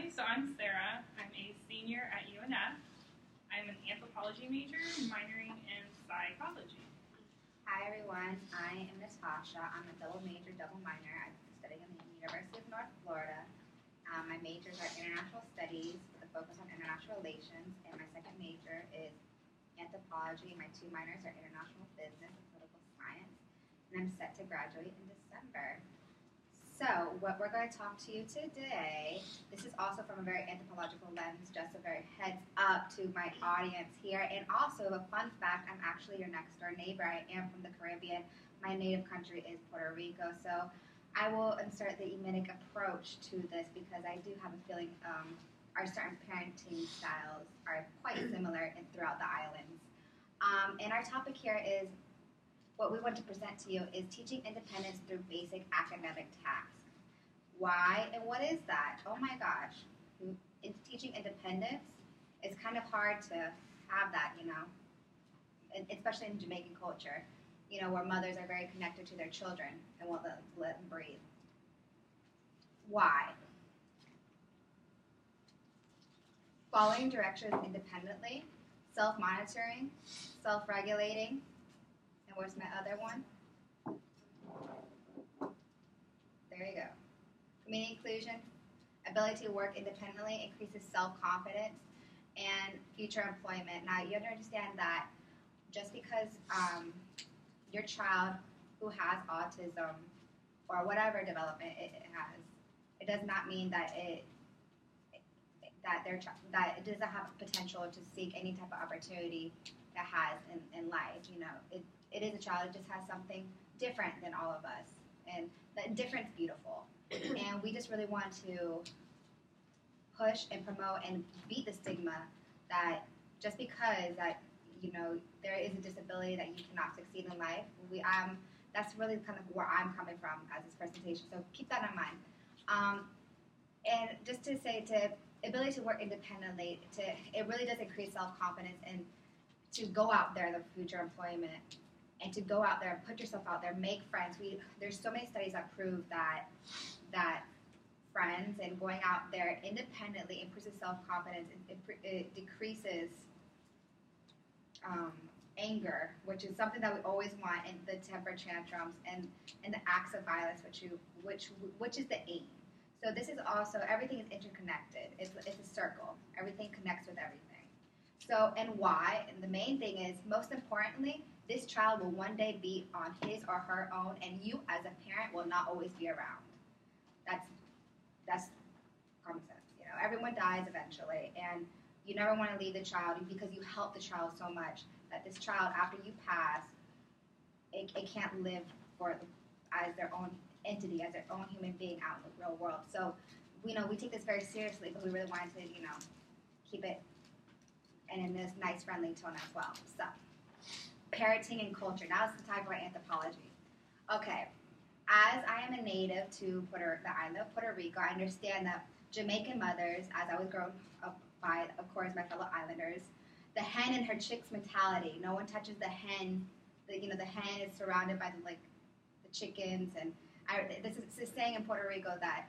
Hi, so I'm Sarah. I'm a senior at UNF. I'm an anthropology major, minoring in psychology. Hi everyone, I am Natasha. I'm a double major, double minor. I'm studying at the University of North Florida. My majors are international studies with a focus on international relations, and my second major is anthropology. My two minors are international business and political science, and I'm set to graduate in December. So, what we're going to talk to you today, this is also from a very anthropological lens, just a very heads up to my audience here. And also, a fun fact, I'm actually your next door neighbor. I am from the Caribbean. My native country is Puerto Rico. So, I will insert the Emitic approach to this because I do have a feeling our certain parenting styles are quite similar throughout the islands. And our topic here is what we want to present to you is teaching independence through basic academic tasks. Why and what is that? Oh my gosh. Teaching independence, it's kind of hard to have that, especially in Jamaican culture, where mothers are very connected to their children and won't let them breathe. Why? Following directions independently, self-monitoring, self-regulating, and where's my other one? There you go. Community inclusion, ability to work independently increases self-confidence and future employment. Now, you have to understand that just because your child who has autism or whatever development it has, it does not mean that it doesn't have potential to seek any type of opportunity that has in life. It is a child. It just has something different than all of us, and the difference is beautiful. And we just really want to push and promote and beat the stigma that just because that there is a disability that you cannot succeed in life. That's really kind of where I'm coming from as this presentation. So keep that in mind. And just to say, to ability to work independently, it really does increase self-confidence and to go out there in the future employment and to go out there and put yourself out there, make friends. There's so many studies that prove that friends and going out there independently increases self-confidence. It decreases anger, which is something that we always want, and the temper tantrums and the acts of violence, which is the aim. So this is also, everything is interconnected. It's a circle. Everything connects with everything. So, and why? And the main thing is, most importantly, this child will one day be on his or her own, and you as a parent will not always be around. That's common sense. Everyone dies eventually, and you never want to leave the child because you help the child so much that this child, after you pass, it can't live as their own entity, as their own human being out in the real world. So, we take this very seriously, but we really wanted to, keep it and in this nice, friendly tone as well. So, parenting and culture. Now it's the time for anthropology. Okay, as I am a native to the island of Puerto Rico, I understand that Jamaican mothers, as I was grown up by, of course, my fellow islanders, the hen and her chicks mentality. No one touches the hen. The hen is surrounded by the chickens, and this is a saying in Puerto Rico that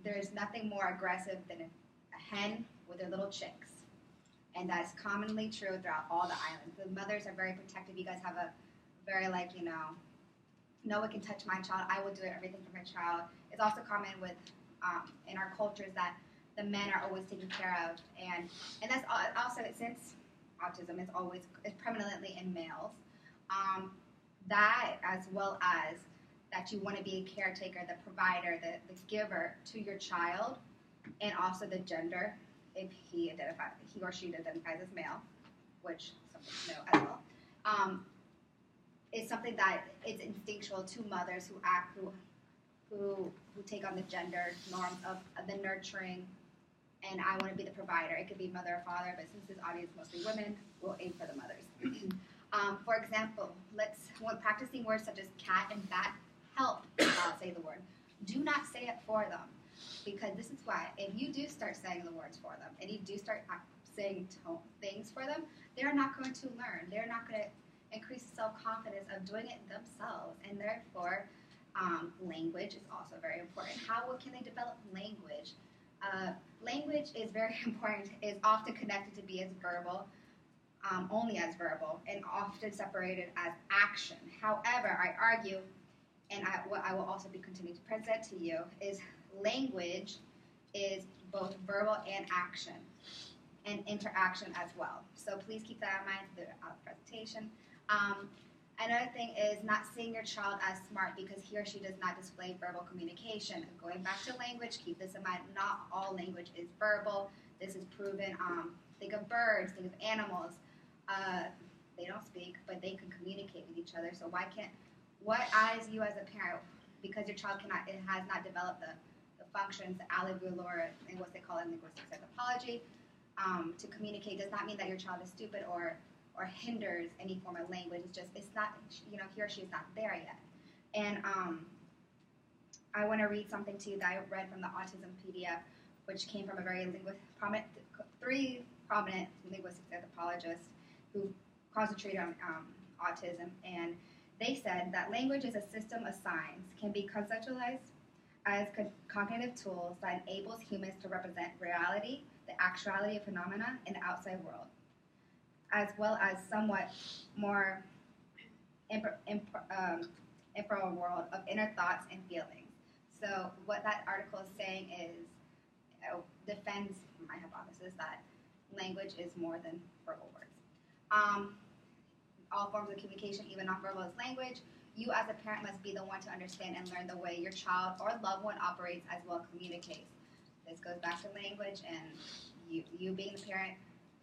there's nothing more aggressive than a hen with their little chicks. And that's commonly true throughout all the islands. The mothers are very protective. You guys have a very no one can touch my child. I will do everything for my child. It's also common with in our cultures that the men are always taken care of, and that's also, since autism is predominantly in males. That, as well as that you want to be a caretaker, the provider, the giver to your child, and also the gender, if he or she identifies as male, which some know as well, is something that is instinctual to mothers who take on the gender norms of the nurturing, and I want to be the provider. It could be mother or father, but since this audience is mostly women, we'll aim for the mothers. For example, when practicing words such as cat and bat, help, I'll say the word. Do not say it for them. Because this is why, if you do start saying the words for them, and you do start saying things for them, they're not going to learn. They're not going to increase the self-confidence of doing it themselves. And therefore, language is also very important. How can they develop language? Language is very important, is often connected to be as verbal, only as verbal, and often separated as action. However, I argue, and what I will also be continuing to present to you, is language is both verbal and action, and interaction as well. So please keep that in mind throughout the presentation. Another thing is not seeing your child as smart because he or she does not display verbal communication. Going back to language, keep this in mind. Not all language is verbal. This is proven. Think of birds, think of animals. They don't speak, but they can communicate with each other. So what as you as a parent, because your child has not developed the functions, the alveolar, and what they call in linguistic psychology, to communicate does not mean that your child is stupid or hinders any form of language. It's not, he or she is not there yet. And I want to read something to you that I read from the Autism PDF, which came from a very three prominent linguistic anthropologists who concentrated on autism. And they said that language is a system of signs, can be conceptualized as cognitive tools that enables humans to represent reality, the actuality of phenomena in the outside world, as well as somewhat more infra world of inner thoughts and feelings. So what that article is saying is, defends my hypothesis that language is more than verbal words. All forms of communication, even nonverbal, is language. You as a parent must be the one to understand and learn the way your child or loved one operates as well communicates. This goes back to language, and you being the parent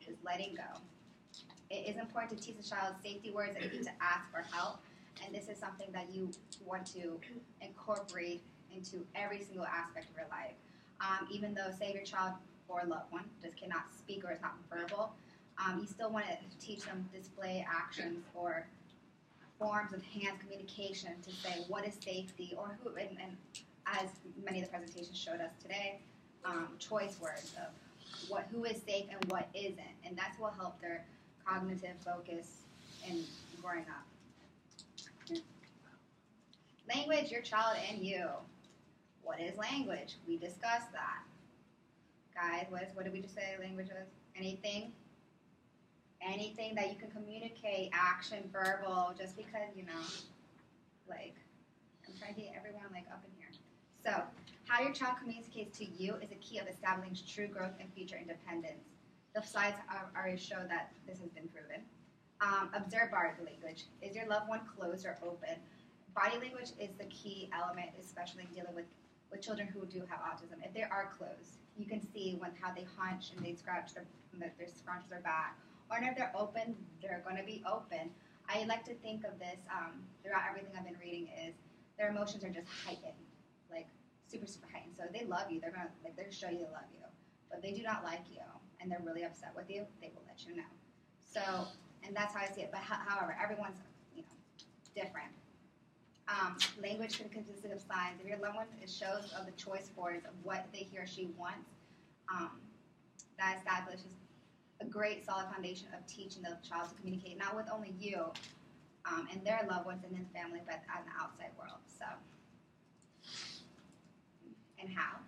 is letting go. It is important to teach the child safety words and to ask for help, and this is something that you want to incorporate into every single aspect of your life. Even though, say, your child or loved one just cannot speak or is not verbal, you still want to teach them display actions or forms of hand communication to say what is safety or who, and as many of the presentations showed us today, choice words of who is safe and what isn't, and that's what will help their cognitive focus in growing up. Language, your child and you. What is language? We discussed that. Guys, what did we just say language was? Anything that you can communicate, action, verbal, just because, I'm trying to get everyone, up in here. So, how your child communicates to you is a key of establishing true growth and future independence. The slides already show that this has been proven. Observe body language. Is your loved one closed or open? Body language is the key element, especially dealing with children who do have autism. If they are closed, you can see how they hunch and they scrunch their back. Or if they're open, they're going to be open. I like to think of this throughout everything I've been reading is their emotions are just heightened, super, super heightened. So if they love you, they're going to show you they love you. But if they do not like you and they're really upset with you, they will let you know. So, and that's how I see it. But however, everyone's different. Language can consist of signs. If your loved one, it shows of the choice words of what he or she wants. That establishes a great solid foundation of teaching the child to communicate, not with only you and their loved ones and then family, but in the outside world. So, and how?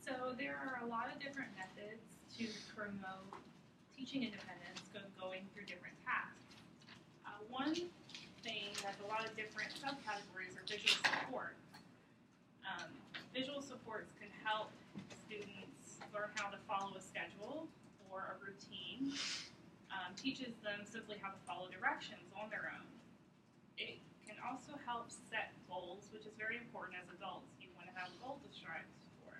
So there are a lot of different methods to promote teaching independence, going through different tasks. One thing that's a lot of different subcategories are visual support. Visual supports can help students learn how to follow a schedule or a routine, teaches them simply how to follow directions on their own. It can also help set goals, which is very important as adults. You want to have goals to strive for.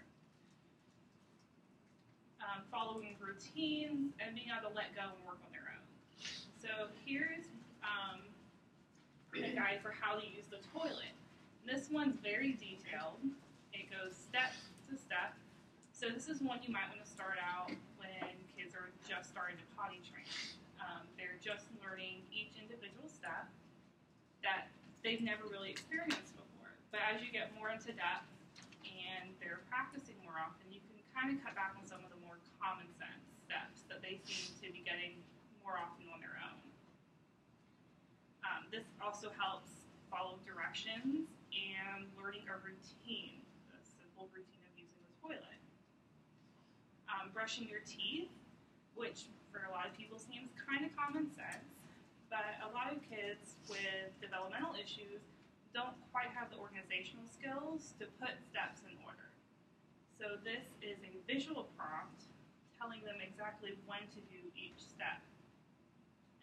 Following routines and being able to let go and work on their own. So here's a guide for how to use the toilet. This one's very detailed. It goes step to step. So this is one you might want to start out when kids are just starting to potty train. They're just learning each individual step that they've never really experienced before. But as you get more into depth and they're practicing more often, you can kind of cut back on some of the more common sense steps that they seem to be getting more often on their own. This also helps follow directions and learning a routine, the simple routine of using the toilet. brushing your teeth, which for a lot of people seems kind of common sense, but a lot of kids with developmental issues don't quite have the organizational skills to put steps in order. So this is a visual prompt telling them exactly when to do each step.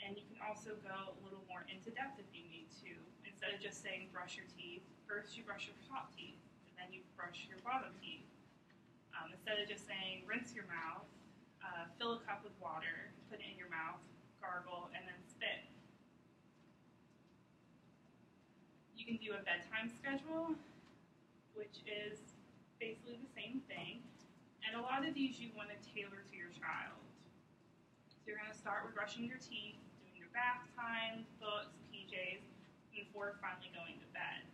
And you can also go a little more into depth if you need to. Instead of just saying brush your teeth, first you brush your top teeth, and then you brush your bottom teeth. Instead of just saying rinse your mouth, fill a cup with water, put it in your mouth, gargle, and then spit. You can do a bedtime schedule, which is basically the same thing. And a lot of these you want to tailor to your child. So you're going to start with brushing your teeth, doing your bath time, books, PJs, before finally going to bed.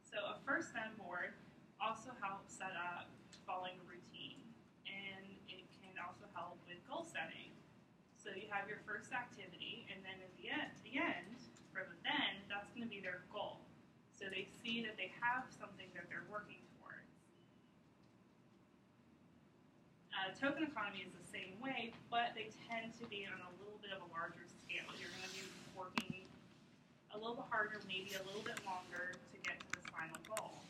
So a first then board also helps set up following a routine, and it can also help with goal setting. So you have your first activity, and then at the end, for the then, that's going to be their goal. So they see that they have something that they're working towards. Token economy is the same way, but they tend to be on a little bit of a larger scale. You're going to be working a little bit harder, maybe a little bit longer to get to this final goal.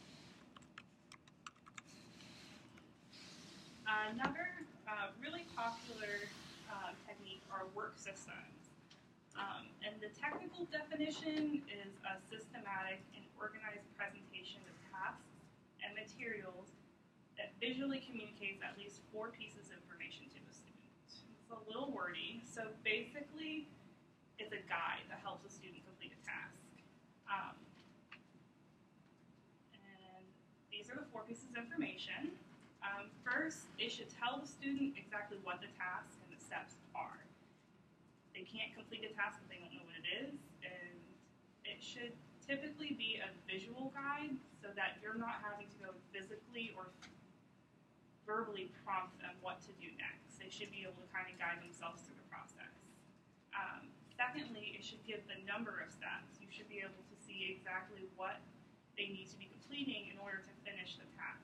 Another really popular technique are work systems. And the technical definition is a systematic and organized presentation of tasks and materials that visually communicates at least 4 pieces of information to a student. It's a little wordy, so basically it's a guide that helps a student complete a task. And these are the 4 pieces of information. First, it should tell the student exactly what the task and the steps are. They can't complete a task if they don't know what it is, and it should typically be a visual guide so that you're not having to go physically or verbally prompt them what to do next. They should be able to kind of guide themselves through the process. Secondly, it should give the number of steps. You should be able to see exactly what they need to be completing in order to finish the task.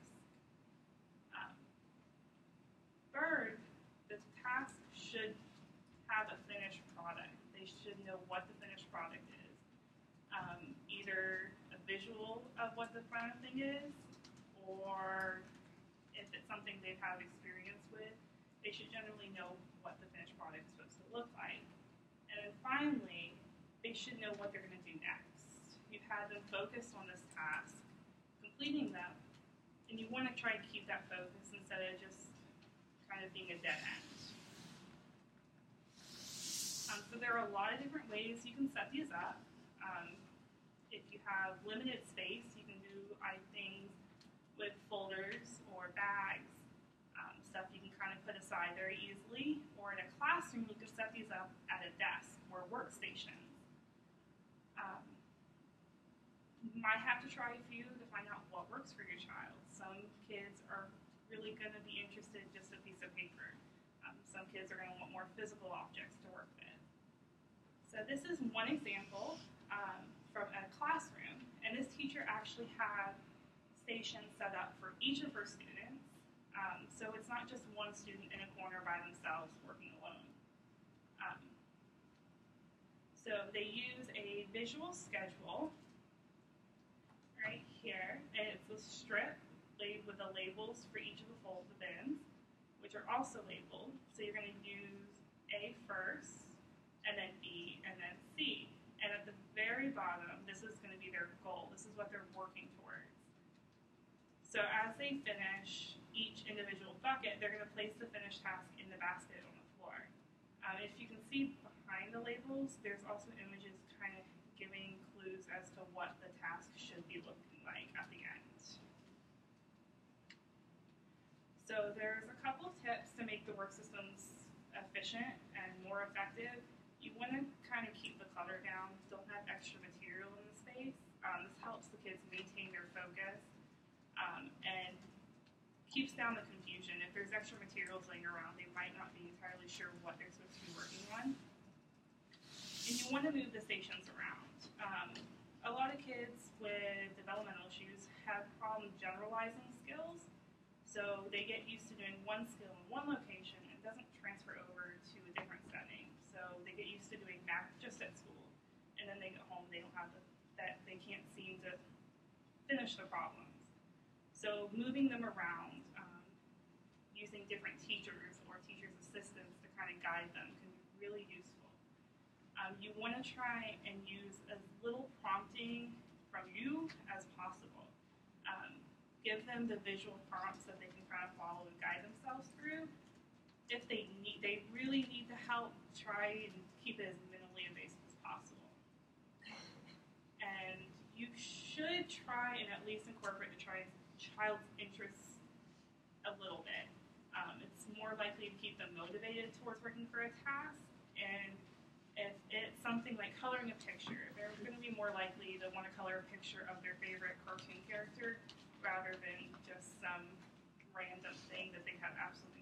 Third, the task should have a finished product. They should know what the finished product is. Either a visual of what the final thing is, or if it's something they've had experience with, they should generally know what the finished product is supposed to look like. And then finally, they should know what they're going to do next. You've had them focused on this task, completing them, and you want to try to keep that focus instead of just kind of being a dead end. So there are a lot of different ways you can set these up. If you have limited space, you can do things with folders or bags, stuff you can kind of put aside very easily. Or in a classroom, you can set these up at a desk or workstations. You might have to try a few to find out what works for your child. Some kids are really going to be interested in just a piece of paper. Some kids are going to want more physical objects to work with. So this is one example from a classroom, and this teacher actually had stations set up for each of her students. So it's not just one student in a corner by themselves working alone. So they use a visual schedule right here, and it's a strip laid with the labels for each of the bins, which are also labeled. So you're going to use A first, and then B, and then C. And at the very bottom, this is going to be their goal. This is what they're working towards. So as they finish each individual bucket, they're going to place the finished task in the basket on the floor. If you can see behind the labels, there's also images kind of giving clues as to what the task should be looking like at the end. So there's a couple of tips to make the work systems efficient and more effective. You want to kind of keep the clutter down. Don't have extra material in the space. This helps the kids maintain their focus and keeps down the confusion. If there's extra materials laying around, they might not be entirely sure what they're supposed to be working on. And you want to move the stations around. A lot of kids with developmental issues have problem generalizing skills. So they get used to doing one skill in one location and it doesn't transfer over to a different setting. So they get used to doing math just at school, and then they get home, they don't have that they can't seem to finish the problems. So moving them around, using different teachers or teachers' assistants to kind of guide them can be really useful. You want to try and use as little prompting from you as possible. Give them the visual prompts that they can kind of follow and guide themselves through. If they really need the help, try and keep it as minimally invasive as possible. And you should try and at least incorporate the child's interests a little bit. It's more likely to keep them motivated towards working for a task, and if it's something like coloring a picture, they're going to be more likely to want to color a picture of their favorite cartoon character rather than just some random thing that they have absolutely